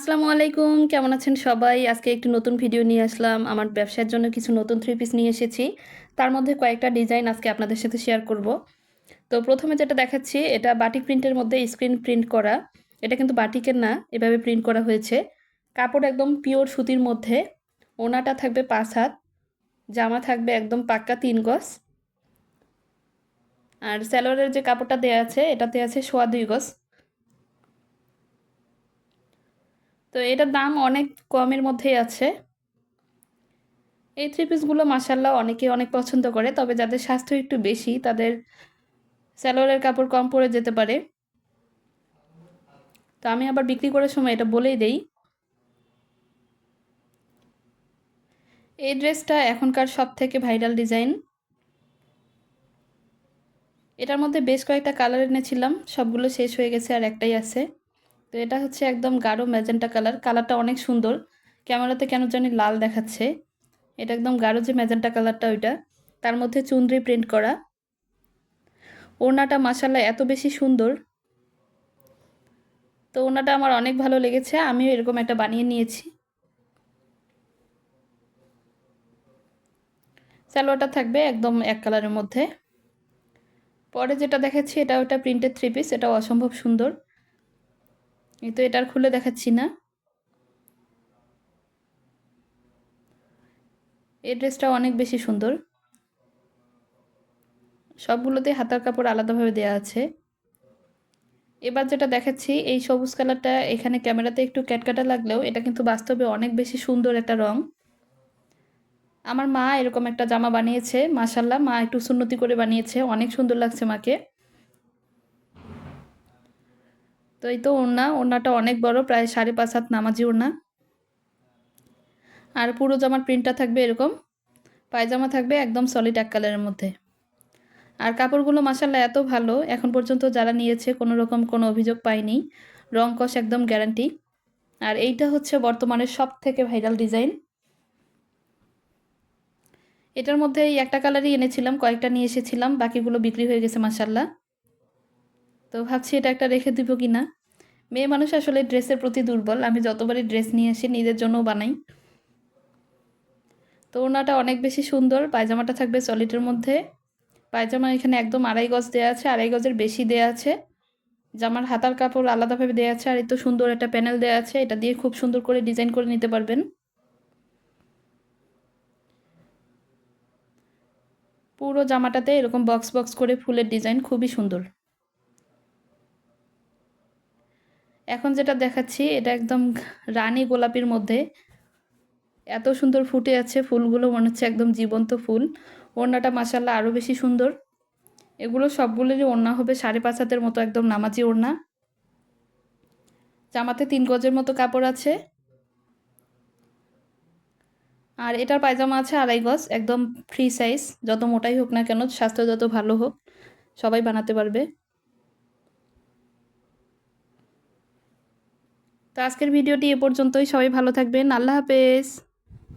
আসসালামু আলাইকুম, কেমন আছেন সবাই? আজকে একটি নতুন ভিডিও নিয়ে আসলাম। আমার ব্যবসার জন্য কিছু নতুন থ্রি পিস নিয়ে এসেছি। তার মধ্যে কয়েকটা ডিজাইন আজকে আপনাদের সাথে শেয়ার করব। তো প্রথমে যেটা দেখাচ্ছি এটা বাটিক প্রিন্টের মধ্যে স্ক্রিন প্রিন্ট করা। এটা কিন্তু বাটিকের না, এভাবে প্রিন্ট করা হয়েছে। কাপড় একদম পিওর সুতির মধ্যে। ওড়নাটা থাকবে ৫ হাত, জামা থাকবে একদম পাক্কা ৩ গজ। আর সালোয়ারের যে কাপড়টা দেয়া আছে এটাতে আছে সোয়া ২ গজ। তো এটার দাম অনেক কমের মধ্যেই আছে। এই থ্রি পিসগুলো মাশাআল্লাহ অনেকে অনেক পছন্দ করে, তবে যাদের স্বাস্থ্য একটু বেশি তাদের সালোয়ারের কাপড় কম পড়ে যেতে পারে। তো আমি আবার বিক্রি করার সময় এটা বলেই দেই। এই ড্রেসটা এখনকার সবথেকে ভাইরাল ডিজাইন। এটার মধ্যে বেশ কয়েকটা কালার এনেছিলাম, সবগুলো শেষ হয়ে গেছে আর একটাই আছে। তো এটা হচ্ছে একদম গাঢ় ম্যাজেন্টা কালার। কালারটা অনেক সুন্দর, ক্যামেরাতে কেন জানি লাল দেখাচ্ছে। এটা একদম গাঢ় যে ম্যাজেন্টা কালারটা ওইটা, তার মধ্যে চুনরি প্রিন্ট করা। ওড়নাটা মাশাআল্লাহ এত বেশি সুন্দর। তো ওড়নাটা আমার অনেক ভালো লেগেছে, আমিও এরকম একটা বানিয়ে নিয়েছি। সালোয়ারটা থাকবে একদম এক কালারের মধ্যে। পরে যেটা দেখাচ্ছি এটা ওটা প্রিন্টেড থ্রি পিস, এটাও অসম্ভব সুন্দর। এই তো এটার খুলে দেখাচ্ছি না। এই ড্রেসটা অনেক বেশি সুন্দর। সবগুলোতে হাতার কাপড় আলাদাভাবে দেওয়া আছে। এবার যেটা দেখাচ্ছি এই সবুজ কালারটা এখানে ক্যামেরাতে একটু ক্যাটকাটা লাগলেও এটা কিন্তু বাস্তবে অনেক বেশি সুন্দর একটা রং। আমার মা এরকম একটা জামা বানিয়েছে, মাশাআল্লাহ মা একটু সুন্নতি করে বানিয়েছে, অনেক সুন্দর লাগছে মাকে। তো এই তো ওড়নাটা অনেক বড়, প্রায় ৫.৫ হাত নামাজি ওড়না। আর পুরো জামার প্রিন্টটা থাকবে এরকম। পায়জামা থাকবে একদম সলিড এক কালারের মধ্যে। আর কাপড়গুলো মাশাআল্লাহ এত ভালো, এখন পর্যন্ত যারা নিয়েছে কোনো রকম কোনো অভিযোগ পায়নি। রং কস একদম গ্যারান্টি। আর এইটা হচ্ছে বর্তমানের সবথেকে ভাইরাল ডিজাইন। এটার মধ্যে এই একটা কালারই এনেছিলাম, কয়েকটা নিয়ে এসেছিলাম, বাকিগুলো বিক্রি হয়ে গেছে মাশাআল্লাহ। তো ভাবছি এটা একটা রেখে দিব কিনা। মেয়ে মানুষ আসলে ড্রেসের প্রতি দুর্বল, আমি যতবারই ড্রেস নিয়ে আসি নিজের জন্যও বানাই। তো ওড়নাটা অনেক বেশি সুন্দর, পায়জামাটা থাকবে সলিডের মধ্যে। পায়জামা এখানে একদম ২.৫ গজ দেওয়া আছে, ২.৫ গজের বেশি দেওয়া আছে। জামার হাতার কাপড় আলাদাভাবে দেওয়া আছে, আর এত সুন্দর একটা প্যানেল দেওয়া আছে, এটা দিয়ে খুব সুন্দর করে ডিজাইন করে নিতে পারবেন। পুরো জামাটাতে এরকম বক্স বক্স করে ফুলের ডিজাইন, খুবই সুন্দর। এখন যেটা দেখাচ্ছি এটা একদম রানী গোলাপির মধ্যে। এত সুন্দর ফুটে আছে ফুলগুলো, মনে হচ্ছে একদম জীবন্ত ফুল। ওড়নাটা মাশাআল্লাহ আরও বেশি সুন্দর। এগুলো সবগুলোরই ওড়না হবে ৫.৫ হাতের মতো, একদম নামাজি ওড়না। জামাতে ৩ গজের মতো কাপড় আছে। আর এটার পায়জামা আছে ২.৫ গজ, একদম ফ্রি সাইজ। যত মোটাই হোক না কেন, স্বাস্থ্য যত ভালো হোক, সবাই বানাতে পারবে। তো আজকের ভিডিওটি এ পর্যন্তই। সবাই ভালো থাকবেন। আল্লাহ হাফেজ।